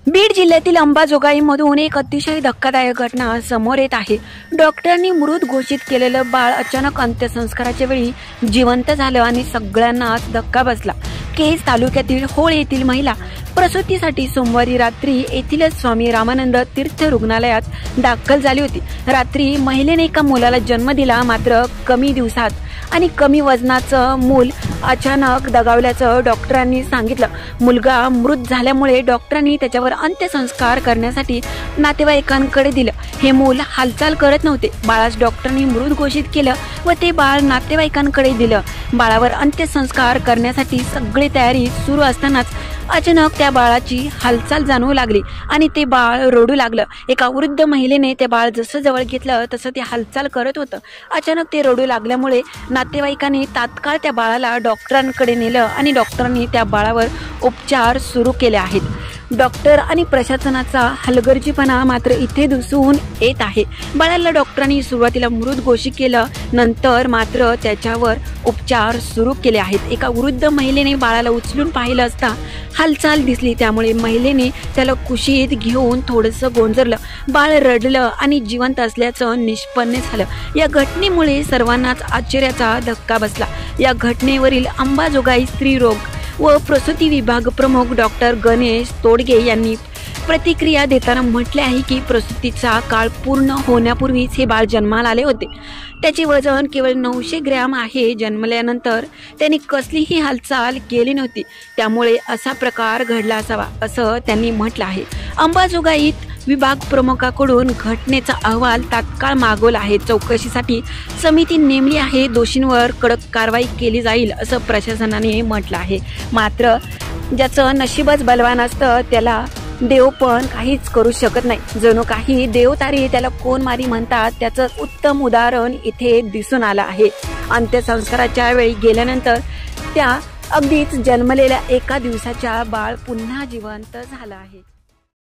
बीड जिल्ह्यातील अंबाजोगाईमधून एक अतिशय धक्कादायक घटना समोर येत आहे। डॉक्टरांनी मृत घोषित केलेलं बाळ अचानक अंत्यसंस्काराच्या वेळी जिवंत झालं आणि सगळ्यांनाच धक्का बसला। केज तालुक्यातील होळ येथील महिला प्रसूतीसाठी सोमवारी रात्री येथीलच स्वामी रामानंद तीर्थ रुग्णालयात दाखल झाली होती। रात्री महिलेने एका मुलाला जन्म दिला, मात्र कमी दिवसात आणि कमी वजनाचं मूल अचानक दगावल्याचं डॉक्टरांनी सांगितलं। मुलगा मृत झाल्यामुळे डॉक्टरांनी त्याच्यावर अंत्यसंस्कार करण्यासाठी नातेवाईकांकडे दिलं। हे मूल हालचाल करत नव्हते। बाळास डॉक्टरांनी मृत घोषित केलं व ते बाळ नातेवाईकांकडे दिलं। बाळावर अंत्यसंस्कार करण्यासाठी सगळी तयारी सुरू असतानाच अचानक त्या बाळाची हालचाल जाणवू लागली आणि ते बाळ रडू लागलं। एका वृद्ध महिलेने ते बाळ जसं जवळ घेतलं तसं ते हालचाल करत होतं। अचानक ते रडू लागल्यामुळे नातेवाईकांनी तात्काळ त्या बाळाला डॉक्टरांकडे नेलं आणि डॉक्टरांनी त्या बाळावर उपचार सुरू केले आहेत। डॉक्टर आणि प्रशासनाचा हलगर्जीपणा मात्र इथे दिसून येत आहे। बाळाला डॉक्टरांनी सुरुवातीला मृत घोषित केलं, नंतर मात्र त्याच्यावर उपचार सुरू केले आहेत। एका वृद्ध महिलेने बाळाला उचलून पाहिलं असता हालचाल दिसली, त्यामुळे महिलेने त्याला कुशीत घेऊन थोडंसं गोंजरलं। बाळ रडलं आणि जिवंत असल्याचं निष्पन्न झालं। या घटनेमुळे सर्वांनाच आश्चर्याचा धक्का बसला। या घटनेवरील अंबाजोगाई स्त्रीरोग व प्रसूती विभाग प्रमुख डॉक्टर गणेश तोडगे यांनी प्रतिक्रिया देताना म्हटले आहे की प्रसूतीचा काळ पूर्ण होण्यापूर्वीच हे बाळ जन्माला आले होते। त्याचे वजन केवळ 900 ग्रॅम आहे। जन्मल्यानंतर त्यांनी कसलीही हालचाल केली नव्हती, त्यामुळे असा प्रकार घडला असावा असं त्यांनी म्हटलं आहे। अंबाजोगाईत विभाग प्रमुखाकडून घटनेचा अहवाल तात्काळ मागवला आहे। चौकशीसाठी समिती नेमली आहे। दोषींवर कडक कारवाई केली जाईल असं प्रशासनाने म्हटलं आहे। मात्र ज्याचं नशीबच बलवान असतं त्याला देव पण काहीच करू शकत नाही। जणू काही देवतारी त्याला कोण मारी म्हणतात, त्याचं उत्तम उदाहरण इथे दिसून आलं आहे। अंत्यसंस्काराच्या वेळी गेल्यानंतर त्या अगदीच जन्मलेल्या एका दिवसाच्या बाळ पुन्हा जिवंत झालं आहे।